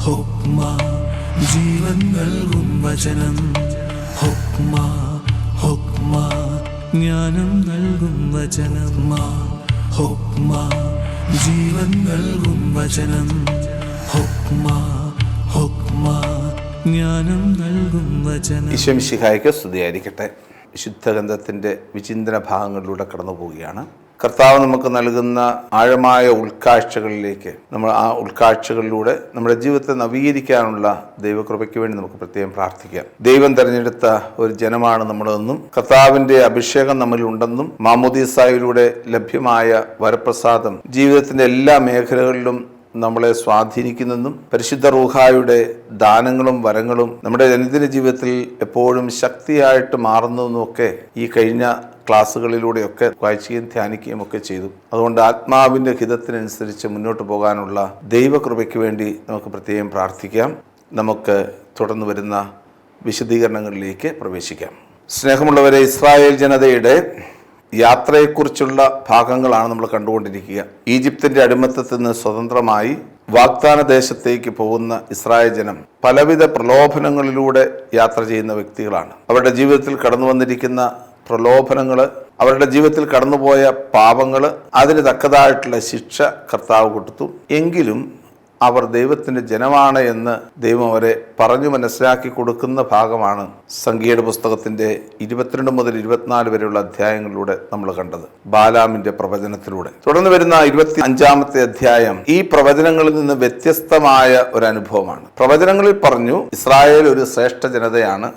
ഹുക്മ ജീവൻ നൽകും വചനം. ഹുക്മ ഹുക്മ ജ്ഞാനം നൽകും വചനം. ഹുക്മ ജീവൻ നൽകും വചനം. ഹുക്മ ഹുക്മ ജ്ഞാനം നൽകും വചനം. ഈശോ മിശിഹായ്ക്ക് സ്തുതിയായിരിക്കട്ടെ. വിശുദ്ധ ഗ്രന്ഥത്തിൻ്റെ വിചിന്തന ഭാഗങ്ങളിലൂടെ കടന്നു പോവുകയാണ്. കർത്താവ് നമുക്ക് നൽകുന്ന ആഴമായ ഉൾക്കാഴ്ചകളിലേക്ക് നമ്മൾ ആ ഉൾക്കാഴ്ചകളിലൂടെ നമ്മുടെ ജീവിതത്തെ നവീകരിക്കാനുള്ള ദൈവകൃപയ്ക്ക് വേണ്ടി നമുക്ക് പ്രത്യേകം പ്രാർത്ഥിക്കാം. ദൈവം തിരഞ്ഞെടുത്ത ഒരു ജനമാണ് നമ്മളെന്നും കർത്താവിൻ്റെ അഭിഷേകം നമ്മളിലുണ്ടെന്നും മാമോദീസായിലൂടെ ലഭ്യമായ വരപ്രസാദം ജീവിതത്തിൻ്റെ എല്ലാ മേഖലകളിലും നമ്മളെ സ്വാധീനിക്കുന്നെന്നും പരിശുദ്ധ റൂഹായുടെ ദാനങ്ങളും വരങ്ങളും നമ്മുടെ ദൈനംദിന ജീവിതത്തിൽ എപ്പോഴും ശക്തിയായിട്ട് മാറുന്നതെന്നുമൊക്കെ ഈ കഴിഞ്ഞ ക്ലാസ്സുകളിലൂടെയൊക്കെ വായിക്കുകയും ധ്യാനിക്കുകയും ഒക്കെ ചെയ്തു. അതുകൊണ്ട് ആത്മാവിൻ്റെ ഹിതത്തിനനുസരിച്ച് മുന്നോട്ട് പോകാനുള്ള ദൈവകൃപയ്ക്ക് വേണ്ടി നമുക്ക് പ്രത്യേകം പ്രാർത്ഥിക്കാം. നമുക്ക് തുടർന്ന് വരുന്ന വിശദീകരണങ്ങളിലേക്ക് പ്രവേശിക്കാം. സ്നേഹമുള്ളവരെ, ഇസ്രായേൽ ജനതയുടെ യാത്രയെക്കുറിച്ചുള്ള ഭാഗങ്ങളാണ് നമ്മൾ കണ്ടുകൊണ്ടിരിക്കുക. ഈജിപ്തിൻ്റെ അടിമത്തത്തിൽ നിന്ന് സ്വതന്ത്രമായി വാഗ്ദാന ദേശത്തേക്ക് പോകുന്ന ഇസ്രായേൽ ജനം പലവിധ പ്രലോഭനങ്ങളിലൂടെ യാത്ര ചെയ്യുന്ന വ്യക്തികളാണ്. അവരുടെ ജീവിതത്തിൽ കടന്നു വന്നിരിക്കുന്ന പ്രലോഭനങ്ങൾ, അവരുടെ ജീവിതത്തിൽ കടന്നുപോയ പാപങ്ങൾ, അതിന് തക്കതായിട്ടുള്ള ശിക്ഷ കർത്താവ് കൊടുത്തു. എങ്കിലും അവർ ദൈവത്തിൻ്റെ ജനമാണ് എന്ന് ദൈവം അവരെ പറഞ്ഞു മനസ്സിലാക്കി കൊടുക്കുന്ന ഭാഗമാണ് സംഖ്യയുടെ പുസ്തകത്തിൻ്റെ 22 മുതൽ 24 വരെയുള്ള അധ്യായങ്ങളിലൂടെ നമ്മൾ കണ്ടത്. ബാലാമിൻ്റെ പ്രവചനത്തിലൂടെ തുടർന്ന് വരുന്ന 25-ാമത്തെ അധ്യായം ഈ പ്രവചനങ്ങളിൽ നിന്ന് വ്യത്യസ്തമായ ഒരു അനുഭവമാണ്. പ്രവചനങ്ങളിൽ പറഞ്ഞു ഇസ്രായേൽ ഒരു ശ്രേഷ്ഠ ജനതയാണ്,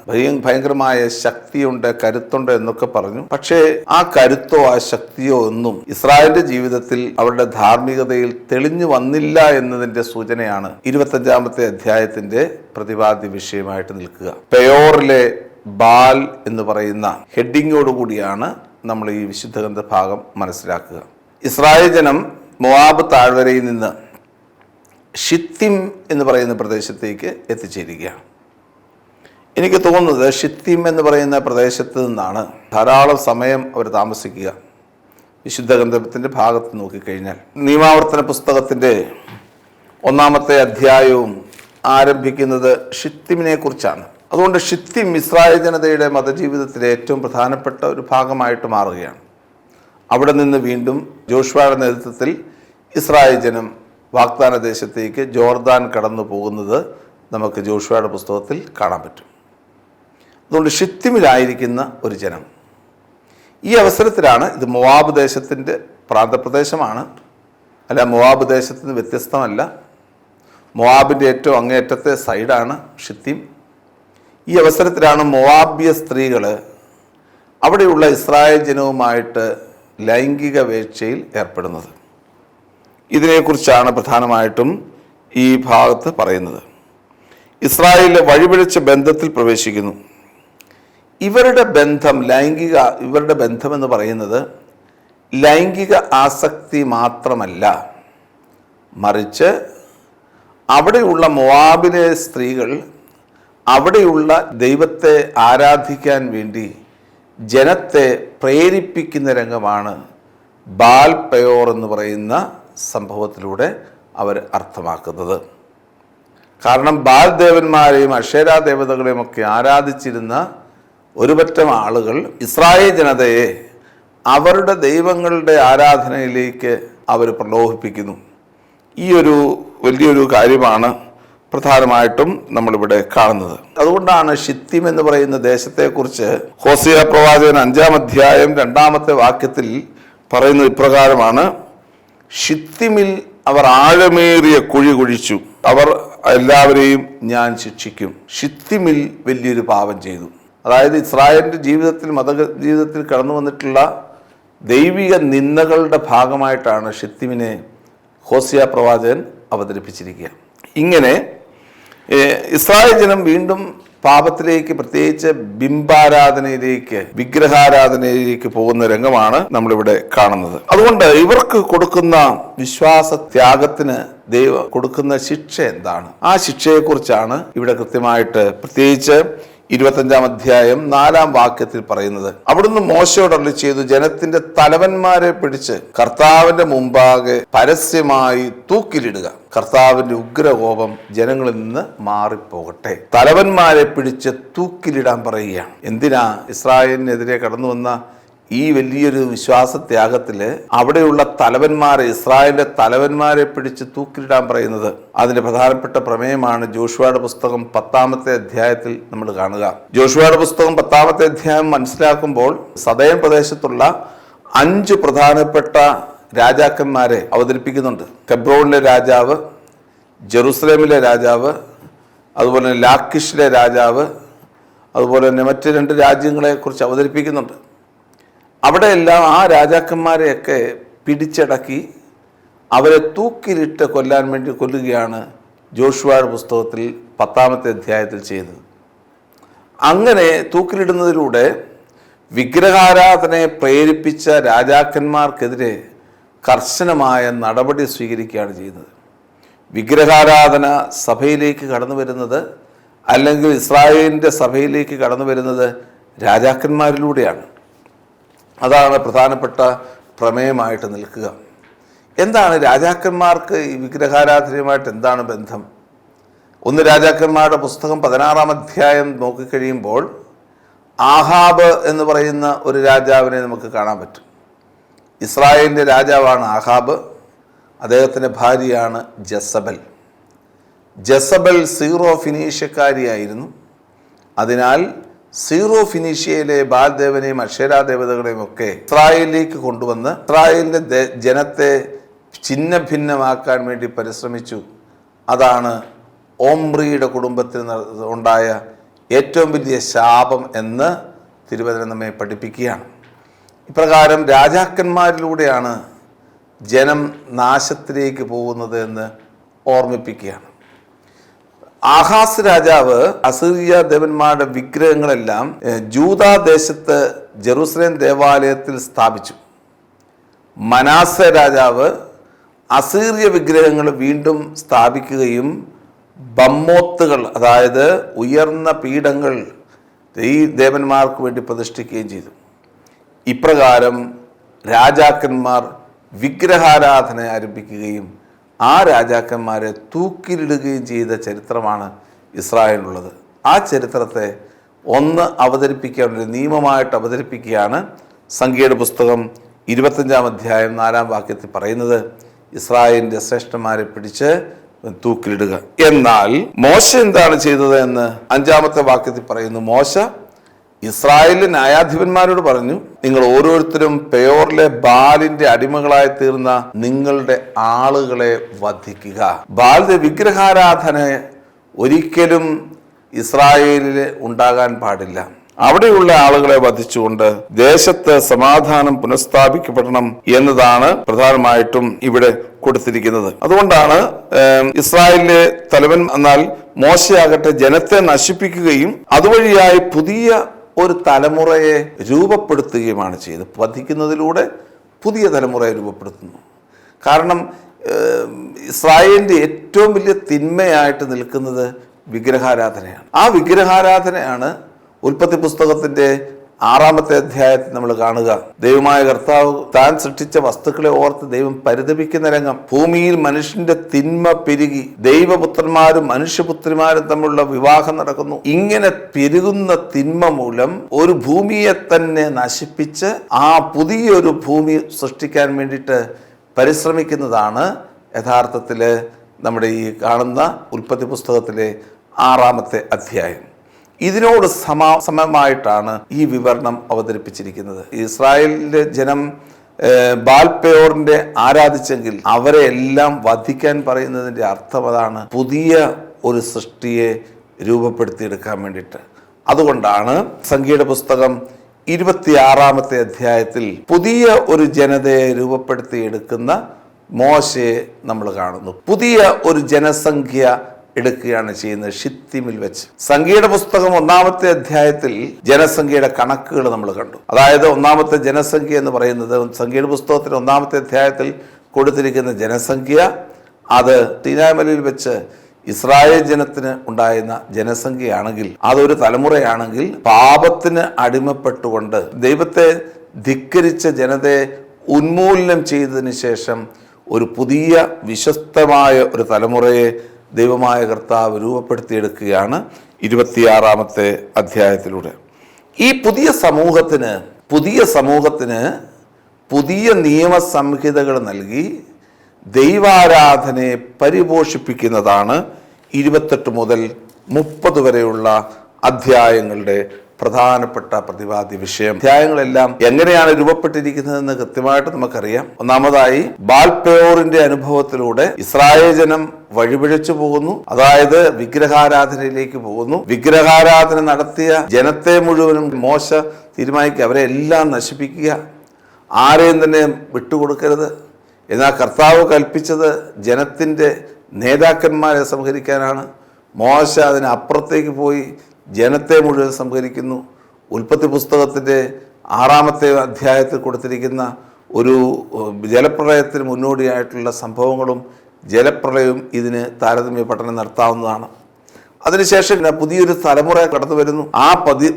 ഭയങ്കരമായ ശക്തിയുണ്ട്, കരുത്തുണ്ട് എന്നൊക്കെ പറഞ്ഞു. പക്ഷേ ആ കരുത്തോ ആ ശക്തിയോ ഒന്നും ഇസ്രായേലിന്റെ ജീവിതത്തിൽ അവരുടെ ധാർമ്മികതയിൽ തെളിഞ്ഞു വന്നില്ല എന്നതിന്റെ സൂചനയാണ് 25-ാമത്തെ അധ്യായത്തിന്റെ പ്രതിപാദ്യ വിഷയമായിട്ട് നിൽക്കുക. പെയോറിലെ ബാൽ എന്ന് പറയുന്ന ഹെഡിങ്ങോടുകൂടിയാണ് നമ്മൾ ഈ വിശുദ്ധ ഗ്രന്ഥ ഭാഗം മനസ്സിലാക്കുക. ഇസ്രായേൽ ജനം മോവാബ് താഴ്വരയിൽ നിന്ന് ഷിത്തിം എന്ന് പറയുന്ന പ്രദേശത്തേക്ക് എത്തിച്ചേരുകയാണ്. എനിക്ക് തോന്നുന്നത് ഷിത്തിം എന്ന് പറയുന്ന പ്രദേശത്ത് നിന്നാണ് ധാരാളം സമയം അവർ താമസിക്കുക. വിശുദ്ധ ഗ്രന്ഥത്തിൻ്റെ ഭാഗത്ത് നോക്കിക്കഴിഞ്ഞാൽ നിയമാവർത്തന പുസ്തകത്തിൻ്റെ 1-ാമത്തെ അധ്യായവും ആരംഭിക്കുന്നത് ഷിത്തിമിനെ കുറിച്ചാണ്. അതുകൊണ്ട് ഷിത്തിം ഇസ്രായേൽ ജനതയുടെ മതജീവിതത്തിലെ ഏറ്റവും പ്രധാനപ്പെട്ട ഒരു ഭാഗമായിട്ട് മാറുകയാണ്. അവിടെ നിന്ന് വീണ്ടും ജോഷുവയുടെ നേതൃത്വത്തിൽ ഇസ്രായേൽ ജനം വാഗ്ദാന ദേശത്തേക്ക് ജോർദാൻ കടന്നു പോകുന്നത് നമുക്ക് ജോഷുവയുടെ പുസ്തകത്തിൽ കാണാൻ പറ്റും. അതുകൊണ്ട് ഷിത്തിമിലായിരിക്കുന്ന ഒരു ജനം. ഈ അവസരത്തിലാണ് ഇത് മോവാബ് ദേശത്തിൻ്റെ പ്രാന്തപ്രദേശമാണ്. അല്ല, മോവാബ് ദേശത്ത് നിന്ന് വ്യത്യസ്തമല്ല. മോവാബിൻ്റെ ഏറ്റവും അങ്ങേയറ്റത്തെ സൈഡാണ് ഷിത്തിം. ഈ അവസരത്തിലാണ് മോവാബ്യ സ്ത്രീകൾ അവിടെയുള്ള ഇസ്രായേൽ ജനവുമായിട്ട് ലൈംഗിക വേഴ്ചയിൽ ഏർപ്പെടുന്നത്. ഇതിനെക്കുറിച്ചാണ് പ്രധാനമായിട്ടും ഈ ഭാഗത്ത് പറയുന്നത്. ഇസ്രായേൽ വഴിപിഴച്ച ബന്ധത്തിൽ പ്രവേശിക്കുന്നു. ഇവരുടെ ബന്ധം എന്ന് പറയുന്നത് ലൈംഗിക ആസക്തി മാത്രമല്ല, മറിച്ച് അവിടെയുള്ള മോവാബിലെ സ്ത്രീകൾ അവിടെയുള്ള ദൈവത്തെ ആരാധിക്കാൻ വേണ്ടി ജനത്തെ പ്രേരിപ്പിക്കുന്ന രംഗമാണ് ബാൽ പെയോർ എന്ന് പറയുന്ന സംഭവത്തിലൂടെ അവർ അർത്ഥമാക്കുന്നത്. കാരണം ബാൽ ദേവന്മാരെയും അക്ഷേരാ ദേവതകളെയും ഒക്കെ ആരാധിച്ചിരുന്ന ഒരുപറ്റം ആളുകൾ ഇസ്രായേൽ ജനതയെ അവരുടെ ദൈവങ്ങളുടെ ആരാധനയിലേക്ക് അവർ പ്രലോഭിപ്പിക്കുന്നു. ഈ ഒരു വലിയൊരു കാര്യമാണ് പ്രധാനമായിട്ടും നമ്മളിവിടെ കാണുന്നത്. അതുകൊണ്ടാണ് ഷിത്തിം എന്ന് പറയുന്ന ദേശത്തെക്കുറിച്ച് ഹോസിയ പ്രവാചകൻ 5-ാം അധ്യായം 2-ാമത്തെ വാക്യത്തിൽ പറയുന്നത് ഇപ്രകാരമാണ്: ഷിത്തിമിൽ അവർ ആഴമേറിയ കുഴി കുഴിച്ചു, അവർ എല്ലാവരെയും ഞാൻ ശിക്ഷിക്കും. ഷിത്തിമിൽ വലിയൊരു പാപം ചെയ്തു. അതായത് ഇസ്രായേലിൻ്റെ ജീവിതത്തിൽ ജീവിതത്തിൽ കടന്നു വന്നിട്ടുള്ള ദൈവിക നിന്ദകളുടെ ഭാഗമായിട്ടാണ് ഷിത്തിമിനെ ഹോസിയ പ്രവാചകൻ അവതരിപ്പിച്ചിരിക്കുക. ഇങ്ങനെ ഇസ്രായേൽ ജനം വീണ്ടും പാപത്തിലേക്ക്, പ്രത്യേകിച്ച് ബിംബാരാധനയിലേക്ക്, വിഗ്രഹാരാധനയിലേക്ക് പോകുന്ന രംഗമാണ് നമ്മളിവിടെ കാണുന്നത്. അതുകൊണ്ട് ഇവർക്ക് കൊടുക്കുന്ന വിശ്വാസത്യാഗത്തിന് ദൈവം കൊടുക്കുന്ന ശിക്ഷ എന്താണ്? ആ ശിക്ഷയെക്കുറിച്ചാണ് ഇവിടെ കൃത്യമായിട്ട്, പ്രത്യേകിച്ച് 25 അധ്യായം 4 വാക്യത്തിൽ പറയുന്നത്, അവിടുന്ന് മോശയോട് അരുളി ചെയ്തു, ജനത്തിന്റെ തലവന്മാരെ പിടിച്ച് കർത്താവിന്റെ മുമ്പാകെ പരസ്യമായി തൂക്കിലിടുക. കർത്താവിന്റെ ഉഗ്രകോപം ജനങ്ങളിൽ നിന്ന് മാറിപ്പോകട്ടെ. തലവന്മാരെ പിടിച്ച് തൂക്കിലിടാൻ പറയുകയാണ്. എന്തിനാ ഇസ്രായേലിനെതിരെ കടന്നു വന്ന ഈ വലിയൊരു വിശ്വാസത്യാഗത്തില് അവിടെയുള്ള തലവന്മാരെ, ഇസ്രായേലിന്റെ തലവന്മാരെ പിടിച്ച് തൂക്കിലിടാൻ പറയുന്നത്? അതിന്റെ പ്രധാനപ്പെട്ട പ്രമേയമാണ് ജോഷുവയുടെ പുസ്തകം 10-ാമത്തെ അധ്യായത്തിൽ നമ്മൾ കാണുക. ജോഷുവയുടെ പുസ്തകം 10-ാമത്തെ അധ്യായം മനസ്സിലാക്കുമ്പോൾ സദയൻ പ്രദേശത്തുള്ള 5 പ്രധാനപ്പെട്ട രാജാക്കന്മാരെ അവതരിപ്പിക്കുന്നുണ്ട്. ഹെബ്രോണിലെ രാജാവ്, ജെറുസലേമിലെ രാജാവ്, അതുപോലെ ലാക്കിഷിലെ രാജാവ്, അതുപോലെ തന്നെ മറ്റ് 2 രാജ്യങ്ങളെ കുറിച്ച് അവതരിപ്പിക്കുന്നുണ്ട്. അവിടെയെല്ലാം ആ രാജാക്കന്മാരെയൊക്കെ പിടിച്ചടക്കി അവരെ തൂക്കിലിട്ട് കൊല്ലാൻ വേണ്ടി കൊല്ലുകയാണ് ജോഷുവയുടെ പുസ്തകത്തിൽ 10-ാമത്തെ അധ്യായത്തിൽ ചെയ്തത്. അങ്ങനെ തൂക്കിലിടുന്നതിലൂടെ വിഗ്രഹാരാധനയെ പ്രേരിപ്പിച്ച രാജാക്കന്മാർക്കെതിരെ കർശനമായ നടപടി സ്വീകരിക്കുകയാണ് ചെയ്യുന്നത്. വിഗ്രഹാരാധന സഭയിലേക്ക് കടന്നു വരുന്നത്, അല്ലെങ്കിൽ ഇസ്രായേലിൻ്റെ സഭയിലേക്ക് കടന്നു വരുന്നത് രാജാക്കന്മാരിലൂടെയാണ്. അതാണ് പ്രധാനപ്പെട്ട പ്രമേയമായിട്ട് നിൽക്കുക. എന്താണ് രാജാക്കന്മാർക്ക് ഈ വിഗ്രഹാരാധനയുമായിട്ട് എന്താണ് ബന്ധം? 1 രാജാക്കന്മാരുടെ പുസ്തകം 16-ാം അധ്യായം നോക്കിക്കഴിയുമ്പോൾ ആഹാബ് എന്ന് പറയുന്ന ഒരു രാജാവിനെ നമുക്ക് കാണാൻ പറ്റും. ഇസ്രായേലിൻ്റെ രാജാവാണ് ആഹാബ്. അദ്ദേഹത്തിൻ്റെ ഭാര്യയാണ് ജസബൽ. ജസബൽ സീറോ ഫിനീഷ്യക്കാരിയായിരുന്നു. അതിനാൽ സീറോ ഫിനീഷ്യയിലെ ബാൽദേവനെയും അക്ഷേരാ ദേവതകളെയും ഒക്കെ ഇസ്രായേലിലേക്ക് കൊണ്ടുവന്ന് ഇസ്രായേലിൻ്റെ ജനത്തെ ഛിന്ന ഭിന്നമാക്കാൻ വേണ്ടി പരിശ്രമിച്ചു. അതാണ് ഓംറിയുടെ കുടുംബത്തിൽ ഉണ്ടായ ഏറ്റവും വലിയ ശാപം എന്ന് തിരുവചനം നമ്മെ പഠിപ്പിക്കുകയാണ്. ഇപ്രകാരം രാജാക്കന്മാരിലൂടെയാണ് ജനം നാശത്തിലേക്ക് പോകുന്നത് എന്ന് ഓർമ്മിപ്പിക്കുകയാണ്. ആഹാസ് രാജാവ് അസീറിയ ദേവന്മാരുടെ വിഗ്രഹങ്ങളെല്ലാം ജൂദാ ദേശത്ത് ജെറുസലേം ദേവാലയത്തിൽ സ്ഥാപിച്ചു. മനാസെ രാജാവ് അസീറിയ വിഗ്രഹങ്ങൾ വീണ്ടും സ്ഥാപിക്കുകയും ബമ്മോത്തുകൾ, അതായത് ഉയർന്ന പീഠങ്ങൾ ഈ ദേവന്മാർക്ക് വേണ്ടി പ്രതിഷ്ഠിക്കുകയും ചെയ്തു. ഇപ്രകാരം രാജാക്കന്മാർ വിഗ്രഹാരാധന ആരംഭിക്കുകയും ആ രാജാക്കന്മാരെ തൂക്കിലിടുകയും ചെയ്ത ചരിത്രമാണ് ഇസ്രായേലിനുള്ളത്. ആ ചരിത്രത്തെ അവതരിപ്പിക്കാൻ ഒരു നിയമമായിട്ട് അവതരിപ്പിക്കുകയാണ് സംഖ്യയുടെ പുസ്തകം 25-ാം അധ്യായം 4-ാം വാക്യത്തിൽ പറയുന്നത്, ഇസ്രായേലിൻ്റെ ശ്രേഷ്ഠന്മാരെ പിടിച്ച് തൂക്കിലിടുക. എന്നാൽ മോശ എന്താണ് ചെയ്തത് എന്ന് 5-ാമത്തെ വാക്യത്തിൽ പറയുന്നു. മോശ ഇസ്രായേലിലെ ന്യായാധിപന്മാരോട് പറഞ്ഞു, നിങ്ങൾ ഓരോരുത്തരും പെയോറിലെ ബാലിന്റെ അടിമകളായി തീർന്ന നിങ്ങളുടെ ആളുകളെ വധിക്കുക. ബാലിന്റെ വിഗ്രഹാരാധന ഒരിക്കലും ഇസ്രായേലിൽ ഉണ്ടാകാൻ പാടില്ല. അവിടെയുള്ള ആളുകളെ വധിച്ചുകൊണ്ട് ദേശത്ത് സമാധാനം പുനഃസ്ഥാപിക്കപ്പെടണം എന്നതാണ് പ്രധാനമായിട്ടും ഇവിടെ കൊടുത്തിരിക്കുന്നത്. അതുകൊണ്ടാണ് ഇസ്രായേലിലെ തലവൻ എന്നാൽ മോശയാകട്ടെ ജനത്തെ നശിപ്പിക്കുകയും അതുവഴിയായി പുതിയ ഒരു തലമുറയെ രൂപപ്പെടുത്തുകയുമാണ് ചെയ്തത്. വധിക്കുന്നതിലൂടെ പുതിയ തലമുറയെ രൂപപ്പെടുത്തുന്നു. കാരണം ഇസ്രായേലിൻ്റെ ഏറ്റവും വലിയ തിന്മയായിട്ട് നിൽക്കുന്നത് വിഗ്രഹാരാധനയാണ്. ആ വിഗ്രഹാരാധനയാണ് ഉൽപ്പത്തി പുസ്തകത്തിൻ്റെ 6-ാമത്തെ അധ്യായത്തിൽ നമ്മൾ കാണുക. ദൈവമായ കർത്താവ് താൻ സൃഷ്ടിച്ച വസ്തുക്കളെ ഓർത്ത് ദൈവം പരിതപിക്കുന്ന രംഗം. ഭൂമിയിൽ മനുഷ്യന്റെ തിന്മ പെരുകി ദൈവപുത്രന്മാരും മനുഷ്യപുത്രിമാരും തമ്മിലുള്ള വിവാഹം നടക്കുന്നു. ഇങ്ങനെ പെരുകുന്ന തിന്മ മൂലം ഒരു ഭൂമിയെ തന്നെ നശിപ്പിച്ച് ആ പുതിയൊരു ഭൂമി സൃഷ്ടിക്കാൻ വേണ്ടിയിട്ട് പരിശ്രമിക്കുന്നതാണ് യഥാർത്ഥത്തിൽ നമ്മുടെ ഈ കാണുന്ന ഉൽപ്പത്തി പുസ്തകത്തിലെ 6-ാമത്തെ അധ്യായം. ഇതിനോട് സമമായിട്ടാണ് ഈ വിവരണം അവതരിപ്പിച്ചിരിക്കുന്നത്. ഇസ്രായേലിലെ ജനം ബാൽപെയോറിനെ ആരാധിച്ചെങ്കിൽ അവരെ എല്ലാം വധിക്കാൻ പറയുന്നതിൻ്റെ അർത്ഥം അതാണ്, പുതിയ ഒരു സൃഷ്ടിയെ രൂപപ്പെടുത്തിയെടുക്കാൻ വേണ്ടിയിട്ട്. അതുകൊണ്ടാണ് സംഖ്യയുടെ പുസ്തകം 26-ാമത്തെ അധ്യായത്തിൽ പുതിയ ഒരു ജനതയെ രൂപപ്പെടുത്തിയെടുക്കുന്ന മോശയെ നമ്മൾ കാണുന്നു. പുതിയ ഒരു ജനസംഖ്യ എടുക്കുകയാണ് ചെയ്യുന്നത് ഷിത്തിമിൽ വെച്ച്. സംഖ്യയുടെ പുസ്തകം 1-ാമത്തെ അധ്യായത്തിൽ ജനസംഖ്യയുടെ കണക്കുകൾ നമ്മൾ കണ്ടു. അതായത് 1-ാമത്തെ ജനസംഖ്യ എന്ന് പറയുന്നത് സംഖ്യയുടെ പുസ്തകത്തിൽ 1-ാമത്തെ അധ്യായത്തിൽ കൊടുത്തിരിക്കുന്ന ജനസംഖ്യ അത് സീനായ് മലയിൽ വെച്ച് ഇസ്രായേൽ ജനത്തിന് ഉണ്ടായിരുന്ന ജനസംഖ്യയാണെങ്കിൽ, അതൊരു തലമുറയാണെങ്കിൽ, പാപത്തിന് അടിമപ്പെട്ടുകൊണ്ട് ദൈവത്തെ ധിക്കരിച്ച ജനതയെ ഉന്മൂലനം ചെയ്തതിന് ശേഷം ഒരു പുതിയ വിശ്വസ്തമായ ഒരു തലമുറയെ ദൈവമായ കർത്താവ് രൂപപ്പെടുത്തിയെടുക്കുകയാണ് 26-ാമത്തെ അധ്യായത്തിലൂടെ. ഈ പുതിയ സമൂഹത്തിന് പുതിയ നിയമസംഹിതകൾ നൽകി ദൈവാരാധനയെ പരിപോഷിപ്പിക്കുന്നതാണ് 28 മുതൽ 30 വരെയുള്ള അധ്യായങ്ങളുടെ പ്രധാനപ്പെട്ട പ്രതിപാദ്യ വിഷയം. അധ്യായങ്ങളെല്ലാം എങ്ങനെയാണ് രൂപപ്പെട്ടിരിക്കുന്നതെന്ന് കൃത്യമായിട്ട് നമുക്കറിയാം. ഒന്നാമതായി, ബാൽപെയോറിന്റെ അനുഭവത്തിലൂടെ ഇസ്രായേൽ ജനം വഴിപിഴച്ചു പോകുന്നു, അതായത് വിഗ്രഹാരാധനയിലേക്ക് പോകുന്നു. വിഗ്രഹാരാധന നടത്തിയ ജനത്തെ മുഴുവനും മോശ തീരുമാനിക്കുക, അവരെ എല്ലാം നശിപ്പിക്കുക, ആരെയും തന്നെ വിട്ടുകൊടുക്കരുത്. എന്നാൽ കർത്താവ് കൽപ്പിച്ചത് ജനത്തിൻ്റെ നേതാക്കന്മാരെ സംഹരിക്കാനാണ്. മോശ അതിനപ്പുറത്തേക്ക് പോയി ജനത്തെ മുഴുവൻ സംഹരിക്കുന്നു. ഉൽപ്പത്തി പുസ്തകത്തിൻ്റെ 6-ാമത്തെ അധ്യായത്തിൽ കൊടുത്തിരിക്കുന്ന ഒരു ജലപ്രളയത്തിന് മുന്നോടിയായിട്ടുള്ള സംഭവങ്ങളും ജലപ്രളയവും ഇതിന് താരതമ്യ പഠനം നടത്താവുന്നതാണ്. അതിനുശേഷം പുതിയൊരു തലമുറ കടന്നു വരുന്നു. ആ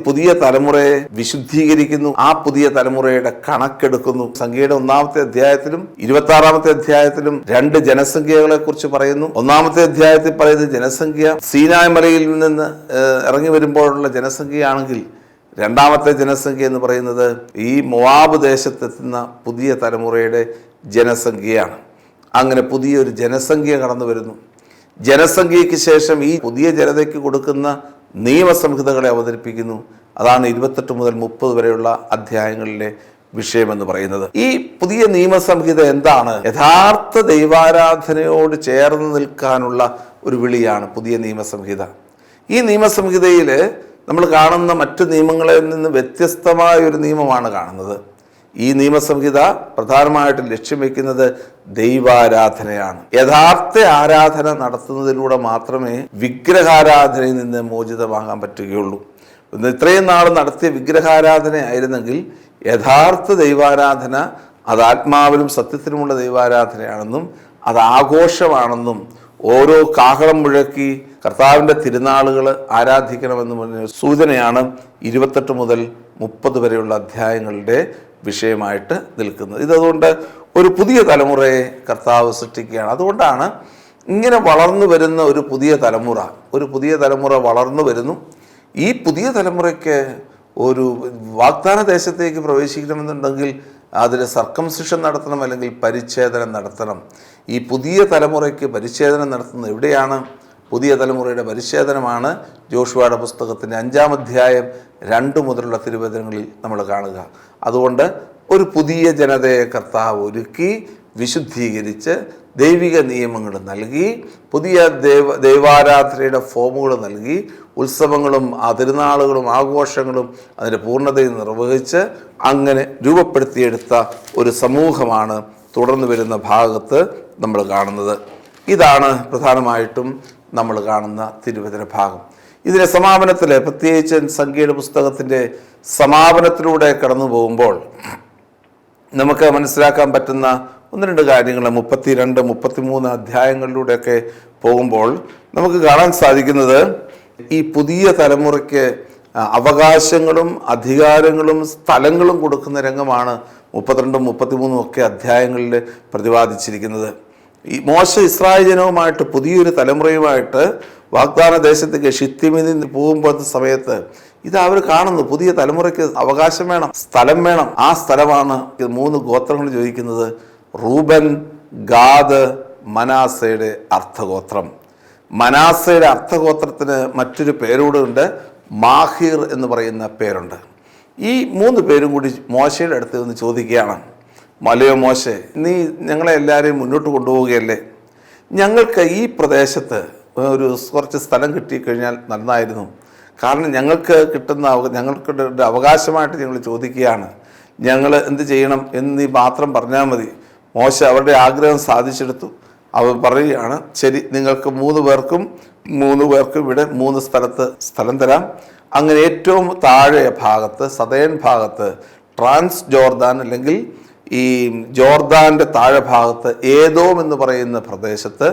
പുതിയ തലമുറയെ വിശുദ്ധീകരിക്കുന്നു, ആ പുതിയ തലമുറയുടെ കണക്കെടുക്കുന്നു. സംഖ്യയുടെ 1-ാമത്തെ അധ്യായത്തിലും 26-ാമത്തെ അധ്യായത്തിലും 2 ജനസംഖ്യകളെ കുറിച്ച് പറയുന്നു. 1-ാമത്തെ അധ്യായത്തിൽ പറയുന്ന ജനസംഖ്യ സീനായ് മലയിൽ നിന്ന് ഇറങ്ങി വരുമ്പോഴുള്ള ജനസംഖ്യയാണെങ്കിൽ, 2-ാമത്തെ ജനസംഖ്യ എന്ന് പറയുന്നത് ഈ മോവാബ് ദേശത്തെത്തുന്ന പുതിയ തലമുറയുടെ ജനസംഖ്യയാണ്. അങ്ങനെ പുതിയൊരു ജനസംഖ്യ കടന്നു വരുന്നു. ജനസംഖ്യയ്ക്ക് ശേഷം ഈ പുതിയ ജനതയ്ക്ക് കൊടുക്കുന്ന നിയമസംഹിതകളെ അവതരിപ്പിക്കുന്നു. അതാണ് 28 മുതൽ 30 വരെയുള്ള അധ്യായങ്ങളിലെ വിഷയമെന്ന് പറയുന്നത്. ഈ പുതിയ നിയമസംഹിത എന്താണ്? യഥാർത്ഥ ദൈവാരാധനയോട് ചേർന്ന് നിൽക്കാനുള്ള ഒരു വിളിയാണ് പുതിയ നിയമസംഹിത. ഈ നിയമസംഹിതയിൽ നമ്മൾ കാണുന്ന മറ്റു നിയമങ്ങളിൽ നിന്ന് വ്യത്യസ്തമായ ഒരു നിയമമാണ് കാണുന്നത്. ഈ നിയമസംഹിത പ്രധാനമായിട്ടും ലക്ഷ്യം വയ്ക്കുന്നത് ദൈവാരാധനയാണ്. യഥാർത്ഥ ആരാധന നടത്തുന്നതിലൂടെ മാത്രമേ വിഗ്രഹാരാധനയിൽ നിന്ന് മോചിതമാകാൻ പറ്റുകയുള്ളൂ. ഇത്രയും നാൾ നടത്തിയ വിഗ്രഹാരാധന ആയിരുന്നെങ്കിൽ യഥാർത്ഥ ദൈവാരാധന അത് ആത്മാവിലും സത്യത്തിലുമുള്ള ദൈവാരാധനയാണെന്നും അത് ആഘോഷമാണെന്നും ഓരോ കാഹളം മുഴക്കി കർത്താവിൻ്റെ തിരുനാളുകൾ ആരാധിക്കണമെന്നും പറഞ്ഞ സൂചനയാണ് 28 മുതൽ 30 വരെയുള്ള അധ്യായങ്ങളുടെ വിഷയമായിട്ട് നിൽക്കുന്നത്. ഇതുകൊണ്ട് ഒരു പുതിയ തലമുറയെ കർത്താവ് സൃഷ്ടിക്കുകയാണ്. അതുകൊണ്ടാണ് ഇങ്ങനെ വളർന്നു വരുന്ന ഒരു പുതിയ തലമുറ വളർന്നു വരുന്നു. ഈ പുതിയ തലമുറയ്ക്ക് ഒരു വാഗ്ദാന ദേശത്തേക്ക് പ്രവേശിക്കണമെന്നുണ്ടെങ്കിൽ അതിൽ സർക്കംസിഷൻ നടത്തണം, അല്ലെങ്കിൽ പരിച്ഛേദനം നടത്തണം. ഈ പുതിയ തലമുറയ്ക്ക് പരിച്ഛേദനം നടത്തുന്നത് എവിടെയാണ്? പുതിയ തലമുറയുടെ പരിച്ഛേദനമാണ് ജോഷുവയുടെ പുസ്തകത്തിൻ്റെ 5-ാം അധ്യായം 2 മുതലുള്ള തിരുവചനങ്ങളിൽ നമ്മൾ കാണുക. അതുകൊണ്ട് ഒരു പുതിയ ജനതയെ കർത്താവ് ഒരുക്കി വിശുദ്ധീകരിച്ച് ദൈവിക നിയമങ്ങൾ നൽകി, പുതിയ ദൈവാരാധനയുടെ ഫോമുകൾ നൽകി, ഉത്സവങ്ങളും തിരുനാളുകളും ആഘോഷങ്ങളും അതിൻ്റെ പൂർണ്ണതയിൽ നിർവഹിച്ച് അങ്ങനെ രൂപപ്പെടുത്തിയെടുത്ത ഒരു സമൂഹമാണ് തുടർന്ന് വരുന്ന ഭാഗത്ത് നമ്മൾ കാണുന്നത്. ഇതാണ് പ്രധാനമായിട്ടും നമ്മൾ കാണുന്ന തിരുവചന ഭാഗം. ഇതിൻ്റെ സമാപനത്തിൽ, പ്രത്യേകിച്ച് സംഖ്യയുടെ പുസ്തകത്തിൻ്റെ സമാപനത്തിലൂടെ കടന്നു പോകുമ്പോൾ നമുക്ക് മനസ്സിലാക്കാൻ പറ്റുന്ന 1-2 കാര്യങ്ങൾ 32, 33 അധ്യായങ്ങളിലൂടെയൊക്കെ പോകുമ്പോൾ നമുക്ക് കാണാൻ സാധിക്കുന്നത്, ഈ പുതിയ തലമുറയ്ക്ക് അവകാശങ്ങളും അധികാരങ്ങളും സ്ഥലങ്ങളും കൊടുക്കുന്ന രംഗമാണ് 32, 33 ഒക്കെ അധ്യായങ്ങളിൽ പ്രതിപാദിച്ചിരിക്കുന്നത്. ഈ മോശ ഇസ്രായേൽ ജനവുമായിട്ട് പുതിയൊരു തലമുറയുമായിട്ട് വാഗ്ദാന ദേശത്തേക്ക് ഷിത്തിമിൽ നിന്ന് പോകുമ്പോഴത്തെ സമയത്ത് ഇത് അവർ കാണുന്നു, പുതിയ തലമുറയ്ക്ക് അവകാശം വേണം, സ്ഥലം വേണം. ആ സ്ഥലമാണ് 3 ഗോത്രങ്ങൾ ചോദിക്കുന്നത്. റൂബൻ, ഗാദ്, മനാസയുടെ അർത്ഥഗോത്രം. മനാസയുടെ അർത്ഥഗോത്രത്തിന് മറ്റൊരു പേരൂടെ ഉണ്ട്, മാഹിർ എന്ന് പറയുന്ന പേരുണ്ട്. ഈ 3 പേരും കൂടി മോശയുടെ അടുത്ത് നിന്ന് ചോദിക്കുകയാണ്, മലയോ മോശെ, നീ ഞങ്ങളെ എല്ലാവരെയും മുന്നോട്ട് കൊണ്ടുപോവുകയല്ലേ? ഞങ്ങൾക്ക് ഈ പ്രദേശത്ത് കുറച്ച് സ്ഥലം കിട്ടിക്കഴിഞ്ഞാൽ നന്നായിരുന്നു. കാരണം ഞങ്ങൾക്ക് ഞങ്ങൾക്ക് അവകാശമായിട്ട് ഞങ്ങൾ ചോദിക്കുകയാണ്. ഞങ്ങൾ എന്ത് ചെയ്യണം എന്ന് നീ മാത്രം പറഞ്ഞാൽ മതി. മോശ അവരുടെ ആഗ്രഹം സാധിച്ചെടുത്തു. അവർ പറയുകയാണ്, ശരി, നിങ്ങൾക്ക് 3 പേർക്കും ഇവിടെ 3 സ്ഥലത്ത് സ്ഥലം തരാം. അങ്ങനെ ഏറ്റവും താഴെ ഭാഗത്ത്, സദേൺ ഭാഗത്ത്, ട്രാൻസ് ജോർദാൻ അല്ലെങ്കിൽ ഈ ജോർദാൻ്റെ താഴെ ഭാഗത്ത് ഏദോം എന്ന് പറയുന്ന പ്രദേശത്ത്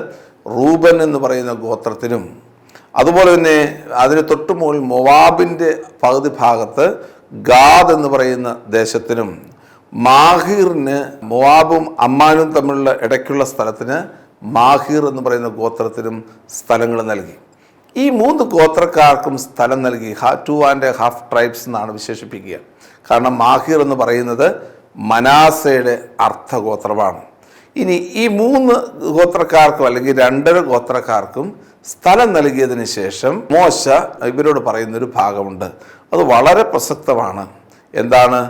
റൂബൻ എന്ന് പറയുന്ന ഗോത്രത്തിനും, അതുപോലെ തന്നെ അതിന് തൊട്ടു മുകളിൽ മൊവാബിൻ്റെ പകുതി ഭാഗത്ത് ഗാദ് എന്ന് പറയുന്ന ദേശത്തിനും, മാഹീറിന് മൊവാബും അമ്മാനും തമ്മിലുള്ള ഇടയ്ക്കുള്ള സ്ഥലത്തിന് മാഹീർ എന്ന് പറയുന്ന ഗോത്രത്തിനും സ്ഥലങ്ങൾ നൽകി. ഈ 3 ഗോത്രക്കാർക്കും സ്ഥലം നൽകി. 2.5 ട്രൈബ്സ് എന്നാണ് വിശേഷിപ്പിക്കുക. കാരണം മാഹീർ എന്ന് പറയുന്നത് മനാസയുടെ അർത്ഥഗോത്രമാണ്. ഇനി ഈ 3 ഗോത്രക്കാർക്കും അല്ലെങ്കിൽ 2.5 ഗോത്രക്കാർക്കും സ്ഥലം നൽകിയതിന് ശേഷം മോശ ഇവരോട് പറയുന്നൊരു ഭാഗമുണ്ട്. അത് വളരെ പ്രസക്തമാണ്. എന്താണ്?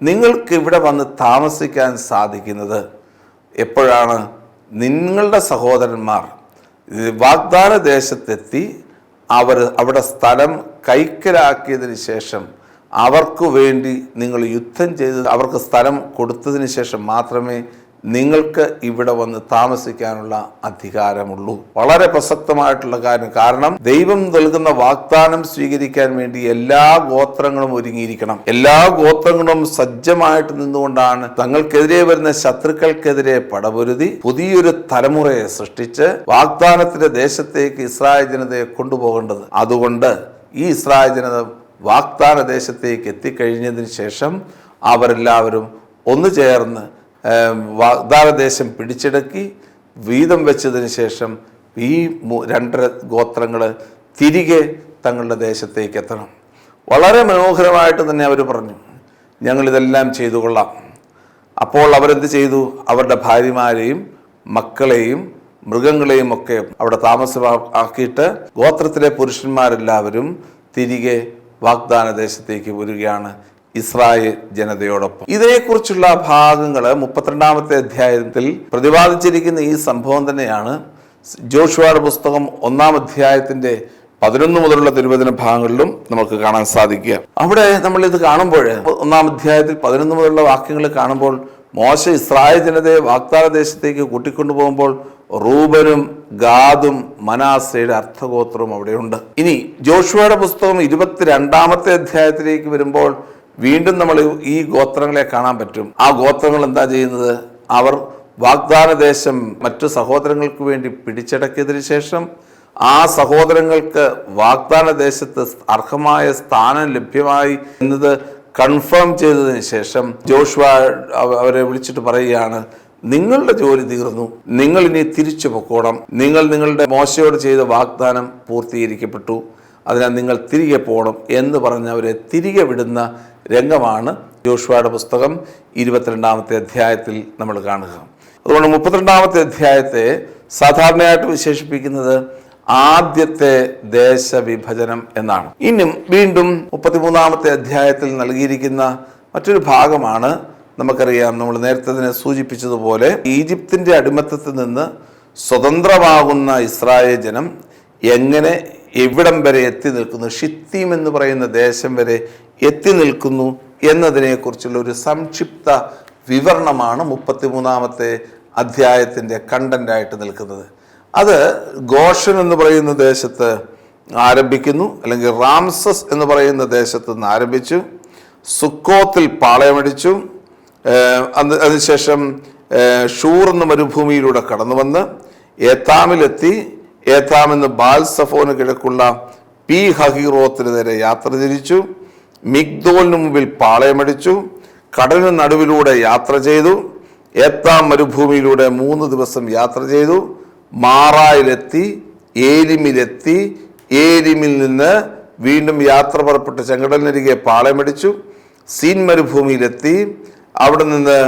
നിങ്ങൾക്ക് ഇവിടെ വന്ന് താമസിക്കാൻ സാധിക്കുന്നത് എപ്പോഴാണ്? നിങ്ങളുടെ സഹോദരന്മാർ വാഗ്ദാന ദേശത്തെത്തി അവിടെ സ്ഥലം കൈക്കലാക്കിയതിന് ശേഷം അവർക്ക് വേണ്ടി നിങ്ങൾ യുദ്ധം ചെയ്ത് അവർക്ക് സ്ഥലം കൊടുത്തതിന് ശേഷം മാത്രമേ നിങ്ങൾക്ക് ഇവിടെ വന്ന് താമസിക്കാനുള്ള അധികാരമുള്ളൂ. വളരെ പ്രസക്തമായിട്ടുള്ള കാര്യം. കാരണം ദൈവം നൽകുന്ന വാഗ്ദാനം സ്വീകരിക്കാൻ വേണ്ടി എല്ലാ ഗോത്രങ്ങളും ഒരുങ്ങിയിരിക്കണം. എല്ലാ ഗോത്രങ്ങളും സജ്ജമായിട്ട് നിന്നുകൊണ്ടാണ് തങ്ങൾക്കെതിരെ വരുന്ന ശത്രുക്കൾക്കെതിരെ പടപൊരുതി പുതിയൊരു തലമുറയെ സൃഷ്ടിച്ച് വാഗ്ദാനത്തിന്റെ ദേശത്തേക്ക് ഇസ്രായേൽ ജനതയെ കൊണ്ടുപോകേണ്ടത്. അതുകൊണ്ട് ഈ ഇസ്രായേൽ ജനത വാഗ്ദാന ദേശത്തേക്ക് എത്തിക്കഴിഞ്ഞതിന് ശേഷം അവരെല്ലാവരും ഒന്നു ചേർന്ന് വാഗ്ദാനദേശം പിടിച്ചെടുക്കി വീതം വെച്ചതിന് ശേഷം ഈ 2.5 ഗോത്രങ്ങൾ തിരികെ തങ്ങളുടെ ദേശത്തേക്ക് എത്തണം. വളരെ മനോഹരമായിട്ട് തന്നെ അവർ പറഞ്ഞു, ഞങ്ങളിതെല്ലാം ചെയ്തു കൊള്ളാം. അപ്പോൾ അവരെന്ത് ചെയ്തു? അവരുടെ ഭാര്യമാരെയും മക്കളെയും മൃഗങ്ങളെയും ഒക്കെ അവിടെ താമസമാക്കിയിട്ട് ഗോത്രത്തിലെ പുരുഷന്മാരെല്ലാവരും തിരികെ വാഗ്ദാന ദേശത്തേക്ക് വരികയാണ് ഇസ്രായേൽ ജനതയോടൊപ്പം. ഇതേക്കുറിച്ചുള്ള ഭാഗങ്ങൾ 32-ാമത്തെ അധ്യായത്തിൽ പ്രതിപാദിച്ചിരിക്കുന്ന ഈ സംഭവം തന്നെയാണ് ജോഷുവയുടെ പുസ്തകം 1-ാം അധ്യായത്തിന്റെ 11 മുതലുള്ള തിരുവചന ഭാഗങ്ങളിലും നമുക്ക് കാണാൻ സാധിക്കുക. അവിടെ നമ്മൾ ഇത് കാണുമ്പോൾ 1-ാം അധ്യായത്തിൽ 11 മുതലുള്ള വാക്യങ്ങൾ കാണുമ്പോൾ മോശ ഇസ്രായേൽ ജനതയെ വാഗ്ദാന ദേശത്തേക്ക് കൂട്ടിക്കൊണ്ടുപോകുമ്പോൾ റൂബനും ഗാദും മനാസയുടെ അർത്ഥഗോത്രവും അവിടെയുണ്ട്. ഇനി ജോഷുവയുടെ പുസ്തകം 22-ാമത്തെ അധ്യായത്തിലേക്ക് വരുമ്പോൾ വീണ്ടും നമ്മൾ ഈ ഗോത്രങ്ങളെ കാണാൻ പറ്റും. ആ ഗോത്രങ്ങൾ എന്താ ചെയ്യുന്നത്? അവർ വാഗ്ദാന ദേശം മറ്റു സഹോദരങ്ങൾക്ക് വേണ്ടി പിടിച്ചടക്കിയതിനു ശേഷം ആ സഹോദരങ്ങൾക്ക് വാഗ്ദാന ദേശത്ത് അർഹമായ സ്ഥാനം ലഭ്യമായി എന്നത് കൺഫേം ചെയ്തതിന് ശേഷം ജോഷുവ അവരെ വിളിച്ചിട്ട് പറയുകയാണ്, നിങ്ങളുടെ ജോലി തീർന്നു, നിങ്ങൾ ഇനി തിരിച്ചു പൊക്കോണം. നിങ്ങളുടെ മോശയോട് ചെയ്ത വാഗ്ദാനം പൂർത്തീകരിക്കപ്പെട്ടു, അതിനാൽ നിങ്ങൾ തിരികെ പോകണം എന്ന് പറഞ്ഞ് അവരെ തിരികെ വിടുന്ന രംഗമാണ് ജോഷുവയുടെ പുസ്തകം 22-ാമത്തെ അധ്യായത്തിൽ നമ്മൾ കാണുക. അതുകൊണ്ട് 32-ാമത്തെ അധ്യായത്തെ സാധാരണയായിട്ട് വിശേഷിപ്പിക്കുന്നത് ആദ്യത്തെ ദേശവിഭജനം എന്നാണ്. ഇനിയും വീണ്ടും 33-ാമത്തെ അധ്യായത്തിൽ നൽകിയിരിക്കുന്ന മറ്റൊരു ഭാഗമാണ് നമുക്കറിയാം. നമ്മൾ നേരത്തെ തന്നെ സൂചിപ്പിച്ചതുപോലെ ഈജിപ്തിൻ്റെ അടിമത്തത്തിൽ നിന്ന് സ്വതന്ത്രമാകുന്ന ഇസ്രായേൽ ജനം എങ്ങനെ എവിടം വരെ എത്തി നിൽക്കുന്നു, ഷിത്തീം എന്ന് പറയുന്ന ദേശം വരെ എത്തി നിൽക്കുന്നു എന്നതിനെക്കുറിച്ചുള്ള ഒരു സംക്ഷിപ്ത വിവരണമാണ് 33-ാമത്തെ അധ്യായത്തിൻ്റെ കണ്ടന്റായിട്ട് നിൽക്കുന്നത്. അത് ഗോഷൻ എന്ന് പറയുന്ന ദേശത്ത് ആരംഭിക്കുന്നു, അല്ലെങ്കിൽ റാംസസ് എന്ന് പറയുന്ന ദേശത്ത് നിന്ന് ആരംഭിച്ചു. സുക്കോത്തിൽ പാളയമടിച്ചു. അതിനുശേഷം ഷൂർ എന്ന മരുഭൂമിയിലൂടെ കടന്നു വന്ന് ഏത്താമിലെത്തി. ഏത്താമെന്ന് ബാൽസഫോന് കിഴക്കുള്ള പി ഹഹീറോത്തിന് നേരെ യാത്ര തിരിച്ചു. മിഗ്ദോലിന് മുമ്പിൽ പാളയമടിച്ചു. കടലിന് നടുവിലൂടെ യാത്ര ചെയ്തു. ഏത്താം മരുഭൂമിയിലൂടെ 3 ദിവസം യാത്ര ചെയ്തു. മാറായിലെത്തി. ഏലിമിലെത്തി. ഏലിമിൽ നിന്ന് വീണ്ടും യാത്ര പുറപ്പെട്ട് ചെങ്കടലിനരികെ പാളയമടിച്ചു. സീൻ മരുഭൂമിയിലെത്തി. അവിടെ നിന്ന്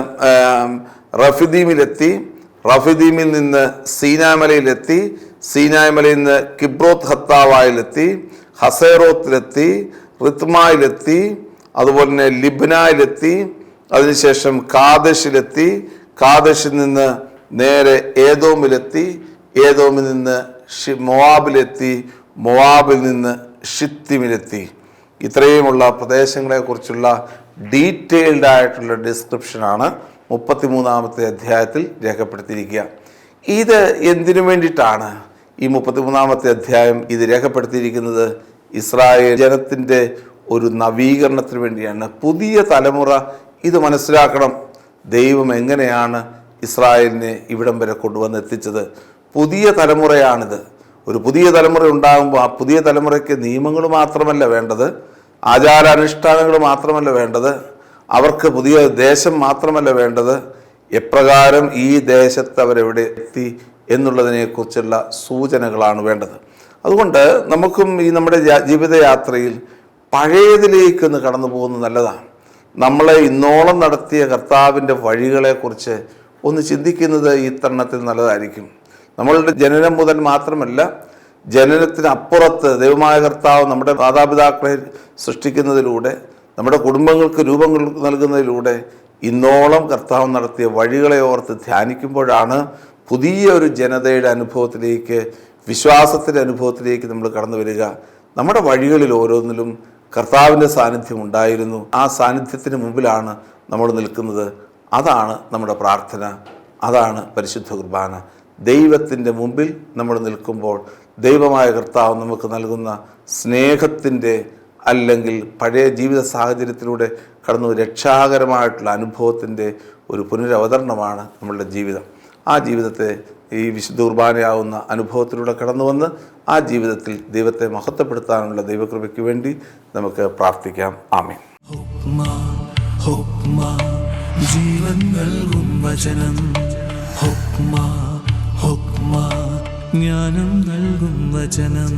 റഫിദീമിലെത്തി. റഫിദീമിൽ നിന്ന് സീനാമലയിലെത്തി. സീനായ് മലയിൽ നിന്ന് കിബ്രോത്ത് ഹത്താവായിലെത്തി. ഹസേറോത്തിലെത്തി. റിത്മായിലെത്തി. അതുപോലെ തന്നെ ലിബ്നായിലെത്തി. അതിനുശേഷം കാദേശിലെത്തി. കാദേശിൽ നിന്ന് നേരെ ഏദോമിലെത്തി. ഏദോമിൽ നിന്ന് മൊവാബിലെത്തി. മൊവാബിൽ നിന്ന് ഷിത്തിമിലെത്തി. ഇത്രയുമുള്ള പ്രദേശങ്ങളെക്കുറിച്ചുള്ള ഡീറ്റെയിൽഡ് ആയിട്ടുള്ള ഡിസ്ക്രിപ്ഷനാണ് 33-ാമത്തെ അധ്യായത്തിൽ രേഖപ്പെടുത്തിയിരിക്കുക. ഇത് എന്തിനു വേണ്ടിയിട്ടാണ് ഈ 33-ാമത്തെ അധ്യായം ഇത് രേഖപ്പെടുത്തിയിരിക്കുന്നത്? ഇസ്രായേൽ ജനത്തിൻ്റെ ഒരു നവീകരണത്തിന് വേണ്ടിയാണ്. പുതിയ തലമുറ ഇത് മനസ്സിലാക്കണം. ദൈവം എങ്ങനെയാണ് ഇസ്രായേലിനെ ഇവിടം വരെ കൊണ്ടുവന്ന് എത്തിച്ചത്. പുതിയ തലമുറയാണിത്. ഒരു പുതിയ തലമുറ ഉണ്ടാകുമ്പോൾ ആ പുതിയ തലമുറയ്ക്ക് നിയമങ്ങൾ മാത്രമല്ല വേണ്ടത്, ആചാരാനുഷ്ഠാനങ്ങൾ മാത്രമല്ല വേണ്ടത്, അവർക്ക് പുതിയ ദേശം മാത്രമല്ല വേണ്ടത്, എപ്രകാരം ഈ ദേശത്ത് അവരെവിടെ എത്തി എന്നുള്ളതിനെക്കുറിച്ചുള്ള സൂചനകളാണ് വേണ്ടത്. അതുകൊണ്ട് നമുക്കും ഈ നമ്മുടെ ജീവിതയാത്രയിൽ പഴയതിലേക്കൊന്ന് കടന്നു പോകുന്നത് നല്ലതാണ്. നമ്മളെ ഇന്നോളം നടത്തിയ കർത്താവിൻ്റെ വഴികളെക്കുറിച്ച് ഒന്ന് ചിന്തിക്കുന്നത് ഈ തരുണത്തിൽ നല്ലതായിരിക്കും. നമ്മളുടെ ജനനം മുതൽ മാത്രമല്ല, ജനനത്തിനപ്പുറത്ത് ദൈവമായ കർത്താവ് നമ്മുടെ മാതാപിതാക്കളെ സൃഷ്ടിക്കുന്നതിലൂടെ, നമ്മുടെ കുടുംബങ്ങൾക്ക് രൂപങ്ങൾ നൽകുന്നതിലൂടെ ഇന്നോളം കർത്താവ് നടത്തിയ വഴികളെ ഓർത്ത് ധ്യാനിക്കുമ്പോഴാണ് പുതിയ ഒരു ജനതയുടെ അനുഭവത്തിലേക്ക്, വിശ്വാസത്തിൻ്റെ അനുഭവത്തിലേക്ക് നമ്മൾ കടന്നു വരിക. നമ്മുടെ വഴികളിൽ ഓരോന്നിലും കർത്താവിൻ്റെ സാന്നിധ്യം ഉണ്ടായിരുന്നു. ആ സാന്നിധ്യത്തിന് മുമ്പിലാണ് നമ്മൾ നിൽക്കുന്നത്. അതാണ് നമ്മുടെ പ്രാർത്ഥന, അതാണ് പരിശുദ്ധ കുർബാന. ദൈവത്തിൻ്റെ മുമ്പിൽ നമ്മൾ നിൽക്കുമ്പോൾ ദൈവമായ കർത്താവ് നമുക്ക് നൽകുന്ന സ്നേഹത്തിൻ്റെ, അല്ലെങ്കിൽ പഴയ ജീവിത സാഹചര്യത്തിലൂടെ കടന്നു രക്ഷാകരമായിട്ടുള്ള അനുഭവത്തിൻ്റെ ഒരു പുനരവതരണമാണ് നമ്മളുടെ ജീവിതം. ആ ജീവിതത്തെ ഈ വിശുദ്ധ കുർബാനയാവുന്ന അനുഭവത്തിലൂടെ കടന്നു വന്ന് ആ ജീവിതത്തിൽ ദൈവത്തെ മഹത്വപ്പെടുത്താനുള്ള ദൈവകൃപയ്ക്ക് വേണ്ടി നമുക്ക് പ്രാർത്ഥിക്കാം. ആമേൻ. ജീവൻ നൽകും വചനം, ജ്ഞാനം നൽകും വചനം.